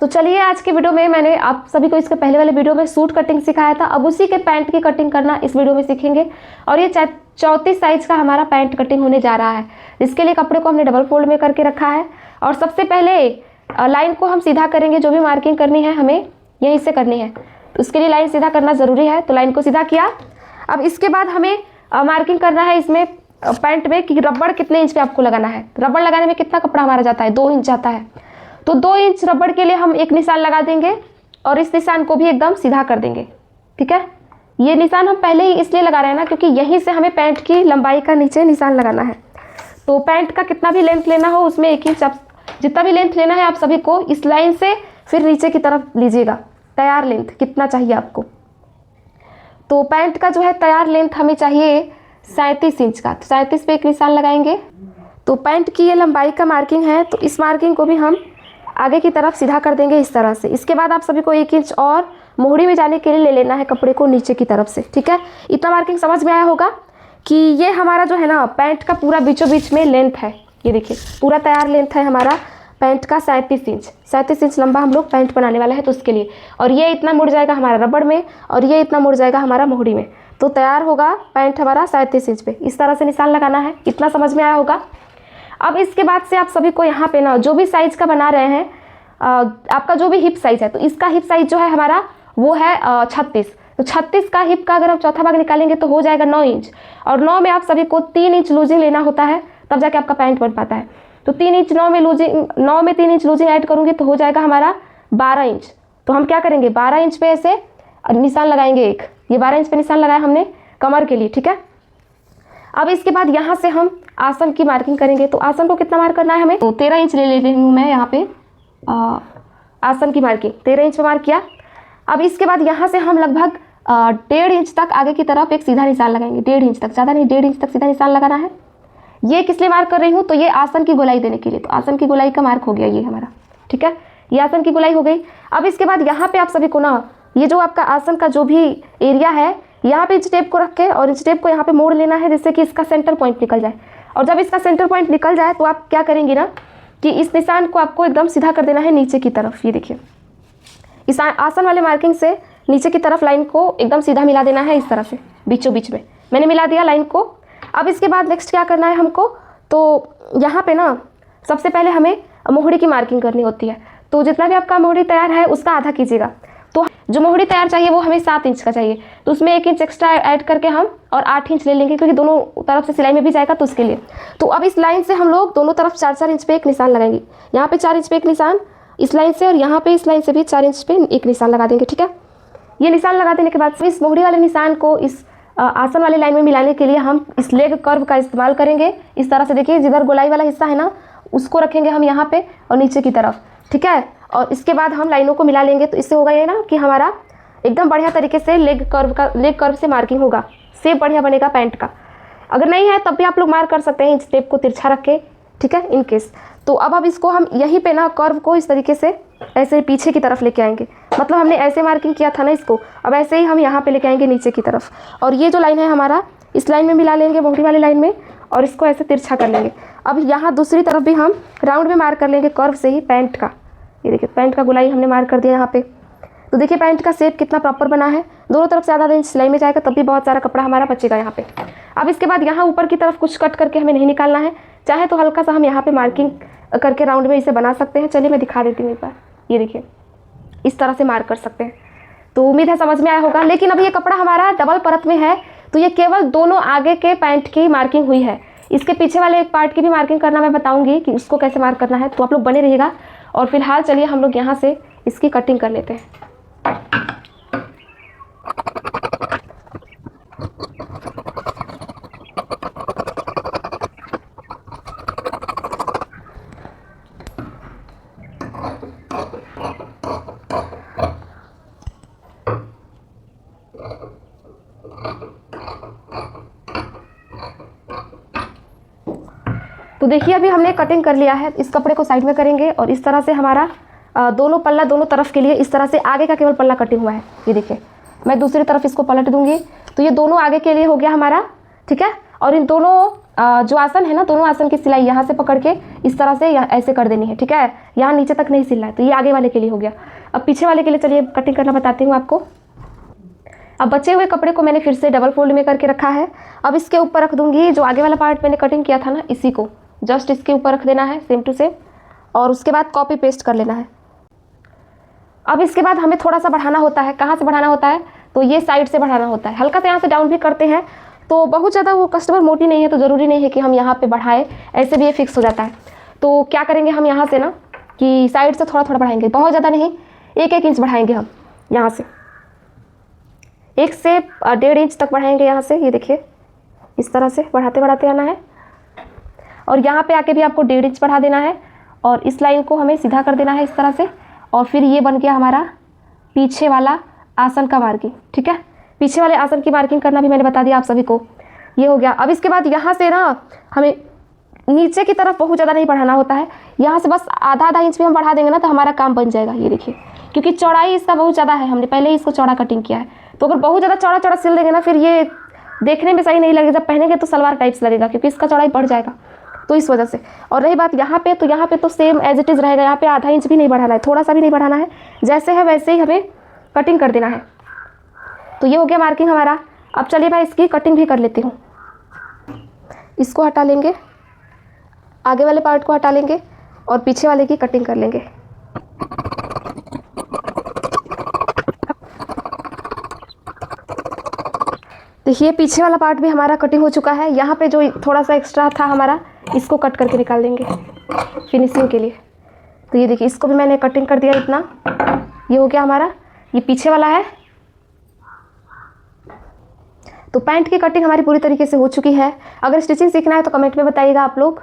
तो चलिए आज के वीडियो में मैंने आप सभी को इसके पहले वाले वीडियो में सूट कटिंग सिखाया था, अब उसी के पैंट की कटिंग करना इस वीडियो में सीखेंगे। और ये 34 साइज का हमारा पैंट कटिंग होने जा रहा है, जिसके लिए कपड़े को हमने डबल फोल्ड में करके रखा है। और सबसे पहले लाइन को हम सीधा करेंगे, जो भी मार्किंग करनी है हमें यहीं से करनी है, तो उसके लिए लाइन सीधा करना ज़रूरी है। तो लाइन को सीधा किया। अब इसके बाद हमें मार्किंग करना है इसमें पैंट में कि रबड़ कितने इंच पे आपको लगाना है। रबड़ लगाने में कितना कपड़ा हमारा जाता है, 2 इंच जाता है। तो 2 इंच रबड़ के लिए हम एक निशान लगा देंगे और इस निशान को भी एकदम सीधा कर देंगे। ठीक है, ये निशान हम पहले ही इसलिए लगा रहे हैं ना, क्योंकि यहीं से हमें पैंट की लंबाई का नीचे निशान लगाना है। तो पैंट का कितना भी लेंथ लेना हो उसमें 1 इंच, आप जितना भी लेंथ लेना है आप सभी को इस लाइन से फिर नीचे की तरफ लीजिएगा। तैयार लेंथ कितना चाहिए आपको, तो पैंट का जो है तैयार लेंथ हमें चाहिए 37 इंच का। तो 37 पे एक निशान लगाएंगे। तो पैंट की ये लंबाई का मार्किंग है, तो इस मार्किंग को भी हम आगे की तरफ सीधा कर देंगे इस तरह से। इसके बाद आप सभी को 1 इंच और मोहड़ी में जाने के लिए ले लेना है कपड़े को नीचे की तरफ से। ठीक है, इतना मार्किंग समझ में आया होगा कि ये हमारा जो है ना पैंट का पूरा बीचों बीच में लेंथ है। ये देखिए पूरा तैयार लेंथ है हमारा पैंट का 37 इंच। 37 इंच लंबा हम लोग पैंट बनाने वाला है, तो उसके लिए। और ये इतना मुड़ जाएगा हमारा रबड़ में और ये इतना मुड़ जाएगा हमारा मोहड़ी में, तो तैयार होगा पैंट हमारा 37 इंच पे। इस तरह से निशान लगाना है, इतना समझ में आया होगा। अब इसके बाद से आप सभी को यहाँ पे ना जो भी साइज का बना रहे हैं, आपका जो भी हिप साइज है, तो इसका हिप साइज जो है हमारा वो है 36। तो 36 का हिप का अगर हम चौथा भाग निकालेंगे तो हो जाएगा 9 इंच। और 9 में आप सभी को 3 इंच लूजिंग लेना होता है, तब जाके आपका पैंट बन पाता है। तो 3 इंच 9 में लूजिंग, 9 में 3 इंच लूजिंग ऐड करूँगी तो हो जाएगा हमारा 12 इंच। तो हम क्या करेंगे, 12 इंच पे ऐसे निशान लगाएंगे एक। ये 12 इंच पे निशान लगाया हमने कमर के लिए। ठीक है, अब इसके बाद यहाँ से हम आसन की मार्किंग करेंगे। तो आसन को कितना मार्क करना है हमें, तो 13 इंच ले रही हूँ मैं यहाँ पे। आसन की मार्किंग 13 इंच पे मार्क किया। अब इसके बाद यहाँ से हम लगभग 1.5 इंच तक आगे की तरफ एक सीधा निशान लगाएंगे। 1.5 इंच तक, ज़्यादा नहीं, 1.5 इंच तक सीधा निशान लगाना है। ये किस लिए मार्क कर रही हूँ, तो ये आसन की गोलाई देने के लिए। तो आसन की गोलाई का मार्क हो गया ये हमारा। ठीक है, ये आसन की गोलाई हो गई। अब इसके बाद यहाँ पे आप सभी को ना ये जो आपका आसन का जो भी एरिया है, यहाँ पे इंच टेप को रख के और इंच टेप को यहाँ पे मोड़ लेना है, जिससे कि इसका सेंटर पॉइंट निकल जाए। और जब इसका सेंटर पॉइंट निकल जाए तो आप क्या करेंगे ना कि इस निशान को आपको एकदम सीधा कर देना है नीचे की तरफ। ये देखिए इस आसन वाले मार्किंग से नीचे की तरफ लाइन को एकदम सीधा मिला देना है इस तरह से बीचों बीच में। मैंने मिला दिया लाइन को। अब इसके बाद नेक्स्ट क्या करना है हमको, तो यहाँ पे ना सबसे पहले हमें मोहड़ी की मार्किंग करनी होती है। तो जितना भी आपका मोहड़ी तैयार है उसका आधा कीजिएगा। तो जो मोहड़ी तैयार चाहिए वो हमें 7 इंच का चाहिए, तो उसमें 1 इंच एक्स्ट्रा ऐड करके हम और 8 इंच ले लेंगे, क्योंकि दोनों तरफ से सिलाई में भी जाएगा तो उसके लिए। तो अब इस लाइन से हम लोग दोनों तरफ 4-4 इंच पे एक निशान लगाएंगे। यहाँ पे 4 इंच पे एक निशान इस लाइन से, और यहाँ पे इस लाइन से भी 4 इंच पे एक निशान लगा देंगे। ठीक है, ये निशान लगा देने के बाद इस मोहड़ी वाले निशान को इस आसन वाले लाइन में मिलाने के लिए हम इस लेग कर्व का इस्तेमाल करेंगे। इस तरह से देखिए, जिधर गोलाई वाला हिस्सा है ना उसको रखेंगे हम यहाँ पे और नीचे की तरफ। ठीक है, और इसके बाद हम लाइनों को मिला लेंगे। तो इससे होगा ये ना कि हमारा एकदम बढ़िया तरीके से लेग कर्व से मार्किंग होगा, शेप बढ़िया बनेगा पैंट का। अगर नहीं है तब भी आप लोग मार्क कर सकते हैं इंच टेप को तिरछा रख के। ठीक है, इन केस। तो अब इसको हम यहीं पे ना कर्व को इस तरीके से ऐसे पीछे की तरफ लेके आएंगे। मतलब हमने ऐसे मार्किंग किया था ना इसको, अब ऐसे ही हम यहाँ पे लेके आएंगे नीचे की तरफ। और ये जो लाइन है हमारा इस लाइन में मिला लेंगे, मोहड़ी वाली लाइन में, और इसको ऐसे तिरछा कर लेंगे। अब यहाँ दूसरी तरफ भी हम राउंड में मार्क कर लेंगे कर्व से ही पैंट का। ये देखिए पैंट का गोलाई हमने मार्क कर दिया यहाँ पे। तो देखिए पैंट का शेप कितना प्रॉपर बना है। दोनों तरफ से आधा इंच सिलाई में जाएगा, तब भी बहुत सारा कपड़ा हमारा बचेगा यहाँ पे। अब इसके बाद यहाँ ऊपर की तरफ कुछ कट करके हमें नहीं निकालना है, चाहे तो हल्का सा हम यहाँ पे मार्किंग करके राउंड में इसे बना सकते हैं। चलिए मैं दिखा देती हूँ एक बार। ये देखिए इस तरह से मार्क कर सकते हैं। तो उम्मीद है समझ में आया होगा। लेकिन अब ये कपड़ा हमारा डबल परत में है, तो ये केवल दोनों आगे के पैंट की मार्किंग हुई है। इसके पीछे वाले एक पार्ट की भी मार्किंग करना मैं बताऊंगी कि उसको कैसे मार्क करना है, तो आप लोग बने रहिएगा। और फिलहाल चलिए हम लोग यहाँ से इसकी कटिंग कर लेते हैं। तो देखिए अभी हमने कटिंग कर लिया है। इस कपड़े को साइड में करेंगे और इस तरह से हमारा दोनों पल्ला दोनों तरफ के लिए इस तरह से आगे का केवल पल्ला कटिंग हुआ है। ये देखिए मैं दूसरी तरफ इसको पलट दूंगी, तो ये दोनों आगे के लिए हो गया हमारा। ठीक है, और इन दोनों जो आसन है ना, दोनों आसन की सिलाई यहाँ से पकड़ के इस तरह से ऐसे कर देनी है, ठीक है। यहाँ नीचे तक नहीं सिलना है। तो ये आगे वाले के लिए हो गया। अब पीछे वाले के लिए चलिए कटिंग करना बताती हूँ आपको। अब बचे हुए कपड़े को मैंने फिर से डबल फोल्ड में करके रखा है। अब इसके ऊपर रख दूंगी जो आगे वाला पार्ट मैंने कटिंग किया था ना, इसी को जस्ट इसके ऊपर रख देना है सेम टू सेम, और उसके बाद कॉपी पेस्ट कर लेना है। अब इसके बाद हमें थोड़ा सा बढ़ाना होता है। कहाँ से बढ़ाना होता है? तो ये साइड से बढ़ाना होता है। हल्का सा यहाँ से डाउन भी करते हैं। तो बहुत ज़्यादा वो कस्टमर मोटी नहीं है तो ज़रूरी नहीं है कि हम यहाँ पे बढ़ाएं, ऐसे भी ये फिक्स हो जाता है। तो क्या करेंगे हम यहाँ से ना कि साइड से थोड़ा थोड़ा बढ़ाएंगे, बहुत ज़्यादा नहीं, 1-1 इंच बढ़ाएंगे हम यहाँ से, 1 से 1.5 इंच तक बढ़ाएंगे यहाँ से। ये देखिए इस तरह से बढ़ाते बढ़ाते आना है, और यहाँ पे आके भी आपको 1.5 इंच बढ़ा देना है, और इस लाइन को हमें सीधा कर देना है इस तरह से। और फिर ये बन गया हमारा पीछे वाला आसन का मार्किंग, ठीक है। पीछे वाले आसन की मार्किंग करना भी मैंने बता दिया आप सभी को। ये हो गया। अब इसके बाद यहाँ से ना हमें नीचे की तरफ बहुत ज़्यादा नहीं बढ़ाना होता है, यहाँ से बस आधा इंच भी हम बढ़ा देंगे ना तो हमारा काम बन जाएगा। ये देखिए, क्योंकि चौड़ाई इसका बहुत ज़्यादा है, हमने पहले ही इसको चौड़ा कटिंग किया है। तो अगर बहुत ज़्यादा चौड़ा चौड़ा सिल देंगे ना फिर ये देखने में सही नहीं लगेगा, जब पहनेंगे तो सलवार टाइप्स लगेगा, क्योंकि इसका चौड़ाई बढ़ जाएगा, तो इस वजह से। और रही बात यहाँ पे, तो यहाँ पे तो सेम एज इट इज़ रहेगा। यहाँ पे आधा इंच भी नहीं बढ़ाना है, थोड़ा सा भी नहीं बढ़ाना है, जैसे है वैसे ही हमें कटिंग कर देना है। तो ये हो गया मार्किंग हमारा। अब चलिए मैं इसकी कटिंग भी कर लेती हूँ। इसको हटा लेंगे, आगे वाले पार्ट को हटा लेंगे और पीछे वाले की कटिंग कर लेंगे। देखिए पीछे वाला पार्ट भी हमारा कटिंग हो चुका है। यहाँ पे जो थोड़ा सा एक्स्ट्रा था हमारा, इसको कट करके निकाल देंगे फिनिशिंग के लिए। तो ये देखिए इसको भी मैंने कटिंग कर दिया इतना। ये हो गया हमारा, ये पीछे वाला है। तो पैंट की कटिंग हमारी पूरी तरीके से हो चुकी है। अगर स्टिचिंग सीखना है तो कमेंट में बताइएगा आप लोग।